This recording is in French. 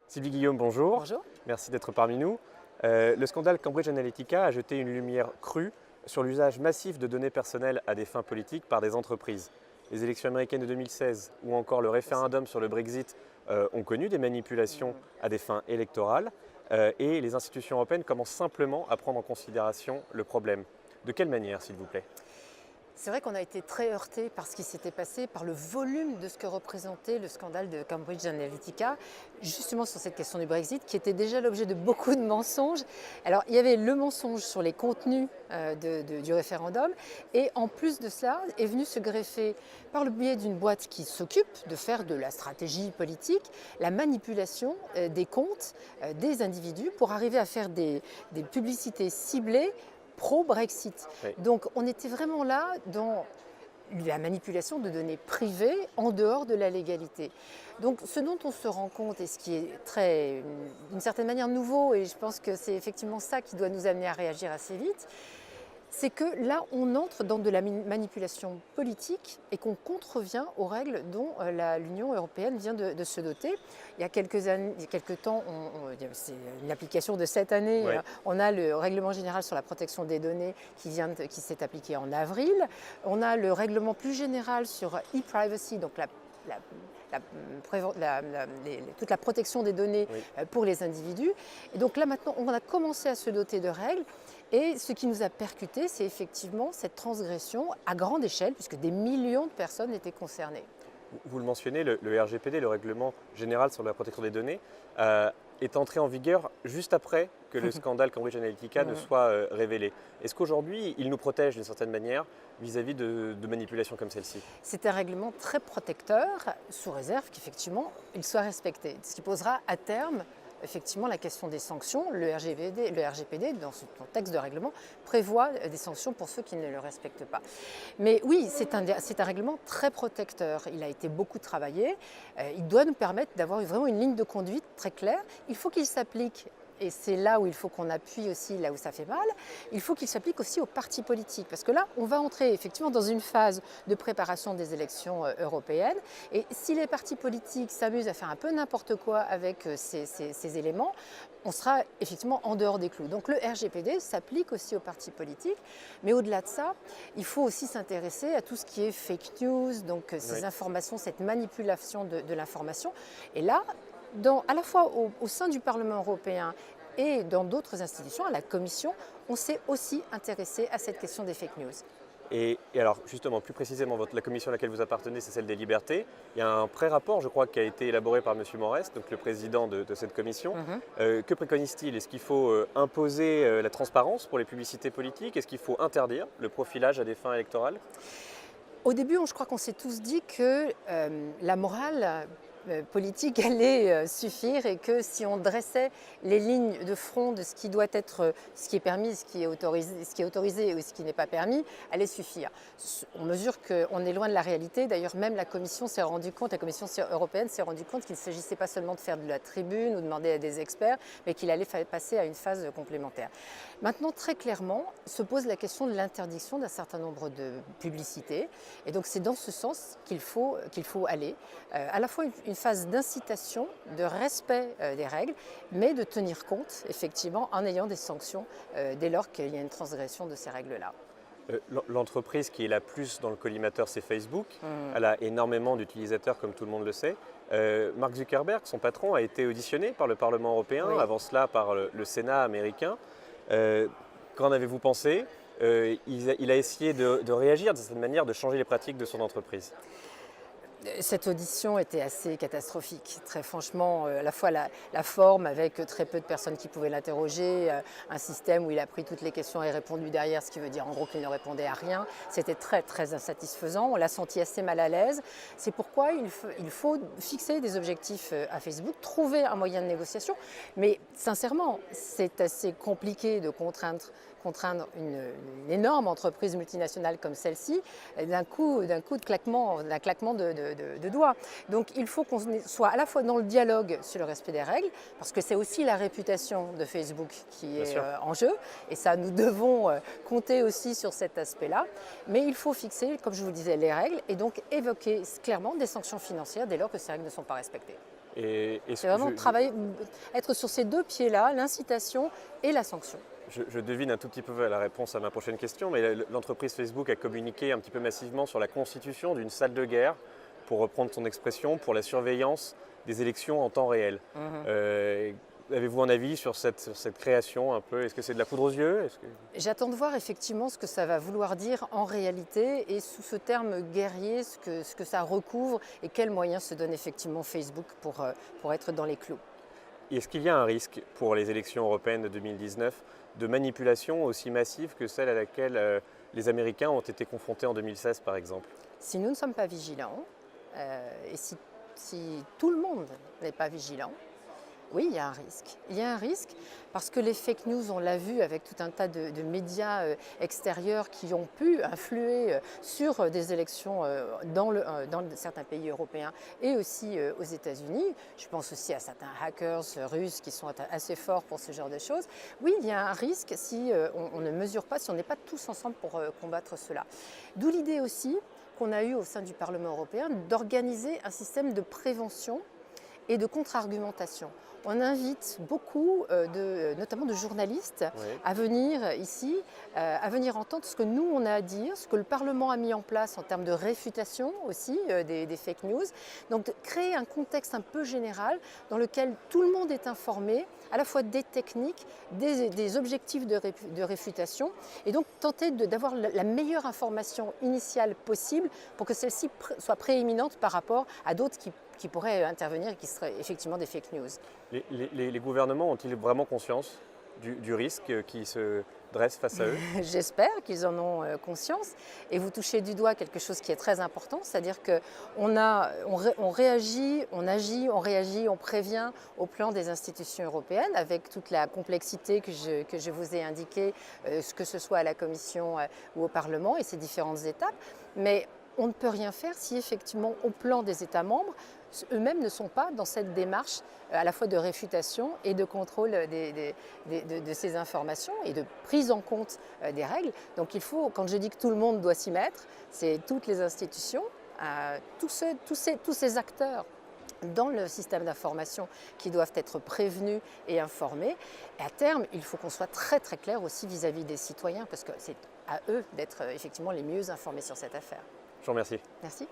Sylvie Guillaume, bonjour. Bonjour. Merci d'être parmi nous. Le scandale Cambridge Analytica a jeté une lumière crue sur l'usage massif de données personnelles à des fins politiques par des entreprises. Les élections américaines de 2016 ou encore le référendum sur le Brexit ont connu des manipulations à des fins électorales et les institutions européennes commencent simplement à prendre en considération le problème. De quelle manière, s'il vous plaît? C'est vrai qu'on a été très heurtés par ce qui s'était passé, par le volume de ce que représentait le scandale de Cambridge Analytica, justement sur cette question du Brexit, qui était déjà l'objet de beaucoup de mensonges. Alors, il y avait le mensonge sur les contenus du référendum, et en plus de cela, est venu se greffer, par le biais d'une boîte qui s'occupe de faire de la stratégie politique, la manipulation des comptes des individus pour arriver à faire des publicités ciblées pro-Brexit. Oui. Donc on était vraiment là dans la manipulation de données privées en dehors de la légalité. Donc ce dont on se rend compte et ce qui est très, d'une certaine manière nouveau, et je pense que c'est effectivement ça qui doit nous amener à réagir assez vite, c'est que là, on entre dans de la manipulation politique et qu'on contrevient aux règles dont l'Union européenne vient de se doter. Il y a quelques temps, c'est une application de cette année, Oui. on a le règlement général sur la protection des données qui s'est appliqué en avril. On a le règlement plus général sur e-privacy, donc toute la protection des données Oui. pour les individus. Et donc là maintenant, on a commencé à se doter de règles. Et ce qui nous a percuté, c'est effectivement cette transgression à grande échelle, puisque des millions de personnes étaient concernées. Vous le mentionnez, le RGPD, le règlement général sur la protection des données, est entré en vigueur juste après que le scandale Cambridge Analytica ne soit révélé. Est-ce qu'aujourd'hui, il nous protège d'une certaine manière vis-à-vis de manipulations comme celle-ci? C'est un règlement très protecteur, sous réserve qu'effectivement il soit respecté. Ce qui posera à terme effectivement la question des sanctions. Le RGPD, dans son texte de règlement, prévoit des sanctions pour ceux qui ne le respectent pas. Mais oui, c'est un règlement très protecteur. Il a été beaucoup travaillé. Il doit nous permettre d'avoir vraiment une ligne de conduite très claire. Il faut qu'il s'applique. Et c'est là où il faut qu'on appuie aussi, là où ça fait mal, il faut qu'il s'applique aussi aux partis politiques. Parce que là, on va entrer effectivement dans une phase de préparation des élections européennes. Et si les partis politiques s'amusent à faire un peu n'importe quoi avec ces éléments, on sera effectivement en dehors des clous. Donc le RGPD s'applique aussi aux partis politiques. Mais au-delà de ça, il faut aussi s'intéresser à tout ce qui est fake news, donc ces informations, cette manipulation de l'information. Et là, à la fois au sein du Parlement européen et dans d'autres institutions, à la Commission, on s'est aussi intéressé à cette question des fake news. Et alors, justement, plus précisément, la commission à laquelle vous appartenez, c'est celle des libertés. Il y a un pré-rapport, je crois, qui a été élaboré par M. Morest, donc le président de cette commission. Que préconise-t-il? Est-ce qu'il faut imposer la transparence pour les publicités politiques? Est-ce qu'il faut interdire le profilage à des fins électorales? Au début, je crois qu'on s'est tous dit que la morale politique allait suffire et que si on dressait les lignes de front de ce qui doit être, ce qui est permis, ce qui est autorisé ou ce qui n'est pas permis, allait suffire. On mesure qu'on est loin de la réalité. D'ailleurs, même la Commission s'est rendue compte, la Commission européenne s'est rendue compte qu'il ne s'agissait pas seulement de faire de la tribune ou de demander à des experts, mais qu'il allait passer à une phase complémentaire. Maintenant, très clairement, se pose la question de l'interdiction d'un certain nombre de publicités. Et donc, c'est dans ce sens qu'il faut aller. À la fois une phase d'incitation, de respect des règles, mais de tenir compte, effectivement, en ayant des sanctions dès lors qu'il y a une transgression de ces règles-là. L'entreprise qui est la plus dans le collimateur, c'est Facebook. Elle a énormément d'utilisateurs, comme tout le monde le sait. Mark Zuckerberg, son patron, a été auditionné par le Parlement européen, Oui. avant cela par le Sénat américain. Qu'en avez-vous pensé? Il a essayé de réagir de cette manière, de changer les pratiques de son entreprise. Cette audition était assez catastrophique, très franchement, à la fois la forme avec très peu de personnes qui pouvaient l'interroger, un système où il a pris toutes les questions et répondu derrière, ce qui veut dire en gros qu'il ne répondait à rien. C'était très très insatisfaisant, on l'a senti assez mal à l'aise. C'est pourquoi il faut fixer des objectifs à Facebook, trouver un moyen de négociation, mais sincèrement, c'est assez compliqué de contraindre une énorme entreprise multinationale comme celle-ci d'un claquement de doigts. Donc il faut qu'on soit à la fois dans le dialogue sur le respect des règles, parce que c'est aussi la réputation de Facebook qui est en jeu, et ça nous devons compter aussi sur cet aspect-là. Mais il faut fixer, comme je vous le disais, les règles et donc évoquer clairement des sanctions financières dès lors que ces règles ne sont pas respectées. Et C'est vraiment être sur ces deux pieds-là, l'incitation et la sanction. Je devine un tout petit peu la réponse à ma prochaine question, mais l'entreprise Facebook a communiqué un petit peu massivement sur la constitution d'une salle de guerre, pour reprendre son expression, pour la surveillance des élections en temps réel. Avez-vous un avis sur cette création un peu? Est-ce que c'est de la poudre aux yeux? J'attends de voir effectivement ce que ça va vouloir dire en réalité et sous ce terme guerrier, ce que ça recouvre et quels moyens se donne effectivement Facebook pour être dans les clous. Est-ce qu'il y a un risque pour les élections européennes de 2019 de manipulation aussi massive que celle à laquelle les Américains ont été confrontés en 2016 par exemple? Si nous ne sommes pas vigilants et si tout le monde n'est pas vigilant, oui, il y a un risque. Il y a un risque parce que les fake news, on l'a vu avec tout un tas de médias extérieurs qui ont pu influer sur des élections dans certains pays européens et aussi aux États-Unis. Je pense aussi à certains hackers russes qui sont assez forts pour ce genre de choses. Oui, il y a un risque si on ne mesure pas, si on n'est pas tous ensemble pour combattre cela. D'où l'idée aussi qu'on a eue au sein du Parlement européen d'organiser un système de prévention et de contre-argumentation. On invite beaucoup, notamment de journalistes, à venir ici, à venir entendre ce que nous, on a à dire, ce que le Parlement a mis en place en termes de réfutation aussi des fake news. Donc, créer un contexte un peu général dans lequel tout le monde est informé, à la fois des techniques, des objectifs de réfutation, et donc tenter d'avoir la meilleure information initiale possible pour que celle-ci soit prééminente par rapport à d'autres qui pourraient intervenir et qui seraient effectivement des fake news. Les gouvernements ont-ils vraiment conscience du risque qui se dresse face à eux? J'espère qu'ils en ont conscience. Et vous touchez du doigt quelque chose qui est très important, c'est-à-dire qu'on réagit, on agit, on réagit, on prévient au plan des institutions européennes avec toute la complexité que je vous ai indiquée, que ce soit à la Commission ou au Parlement et ces différentes étapes. Mais on ne peut rien faire si effectivement au plan des États membres, eux-mêmes ne sont pas dans cette démarche à la fois de réfutation et de contrôle de ces informations et de prise en compte des règles. Donc il faut, quand je dis que tout le monde doit s'y mettre, c'est toutes les institutions, tous ces acteurs dans le système d'information qui doivent être prévenus et informés. Et à terme, il faut qu'on soit très très clair aussi vis-à-vis des citoyens parce que c'est à eux d'être effectivement les mieux informés sur cette affaire. Je vous remercie. Merci.